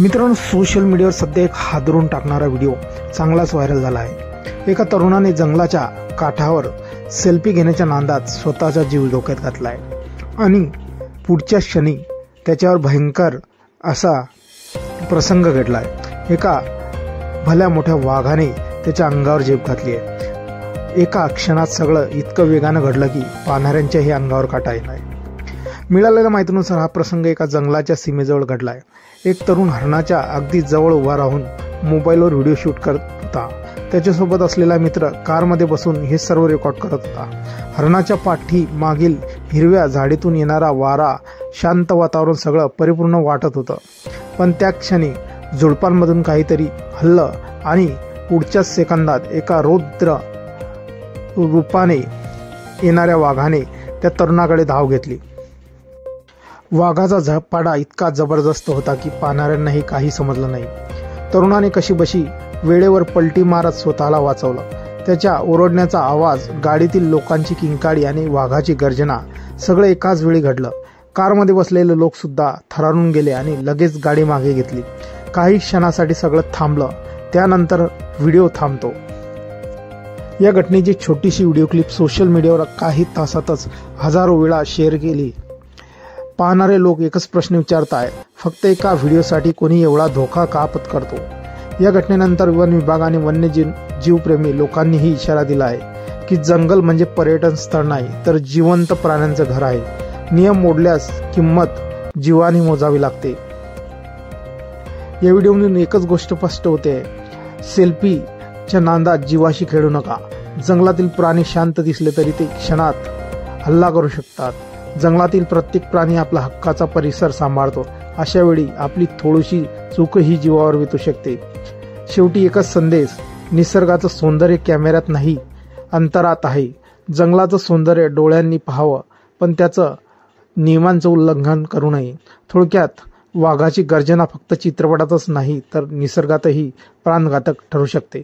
मित्रांनो, सोशल मीडियावर सध्या एक हादरून टाकणारा व्हिडिओ चांगलाच व्हायरल झाला आहे। एका तरुणाने जंगलाच्या काठावर सेल्फी घेण्याच्या नादात स्वतःचा जीव धोक्यात घातला आहे आणि पुढच्या क्षणी त्याच्यावर भयंकर असा प्रसंग घडला आहे। एका भल्या मोठ्या वाघाने त्याच्या अंगावर झेप घातली आहे। एका क्षणात सगळं इतकं वेगानं घडलं की पाहणाऱ्यांच्याही अंगावर काटा येत आहे। मिळालेल्या माहितीनुसार हा प्रसंग एका जंगलाच्या सीमेजवळ घडला आहे। एक तरुण हरणाच्या अगदी जवळ उभा राहून मोबाईलवर व्हिडिओ शूट करत होता। त्याच्यासोबत असलेला मित्र कारमध्ये बसून हे सर्व रेकॉर्ड करत होता। हरणाच्या पाठी मागील हिरव्या झाडीतून येणारा वारा, शांत वातावरण सगळं परिपूर्ण वाटत होतं। पण त्या क्षणी झुडपांमधून काहीतरी हल्लं आणि पुढच्याच सेकंदात एका रौद्र रूपाने येणाऱ्या वाघाने त्या तरुणाकडे धाव घेतली। वाघाचा झपाटा इतका जबरदस्त होता की पाहणाऱ्यांनाही काही समजलं नाही। तरुणाने कशीबशी वेळेवर पलटी मारत स्वतःला वाचवलं। त्याच्या ओरडण्याचा आवाज, गाडीतील लोकांची किंकाळी आणि वाघाची गर्जना सगळं एकाच वेळी घडलं। कारमध्ये बसलेले लोक सुद्धा थरारून गेले आणि लगेच गाडी मागे घेतली। काही क्षणासाठी सगळं थांबलं, त्यानंतर व्हिडिओ थांबतो। या घटनेची छोटीशी व्हिडिओ क्लिप सोशल मीडियावर काही तासातच हजारो वेळा शेअर केली। पाहणारे लोक एकच प्रश्न विचारत आहेत, फक्त एका व्हिडिओसाठी कोणी एवढा धोका का पत्करतो? या घटनेनंतर वन विभाग आणि वन्यजीवप्रेमी लोकांनीही इशारा दिला आहे की जंगल म्हणजे पर्यटन स्थळ नाही तर जिवंत प्राण्यांचं घर आहे। नियम मोडल्यास किंमत जीवाने मोजावी लागते। या व्हिडिओमधून एकच गोष्ट स्पष्ट होते, सेल्फीच्या नादात जीवाशी खेळू नका। जंगलातील प्राणी शांत दिसले तरी ते क्षणात हल्ला करू शकतात। जंगलातील प्रत्येक प्राणी आपला हक्काचा परिसर सांभाळतो। अशा वेळी आपली थोडीशी चूकही जीवावर बेतू शकते। शेवटी एकच संदेश, निसर्गाचं सौंदर्य कॅमेऱ्यात नाही, अंतरात आहे। जंगलाचं सौंदर्य डोळ्यांनी पाहावं, पण त्याचं नियमांचं उल्लंघन करू नये। थोडक्यात, वाघाची गर्जना फक्त चित्रपटातच नाही तर निसर्गातही प्राणघातक ठरू शकते।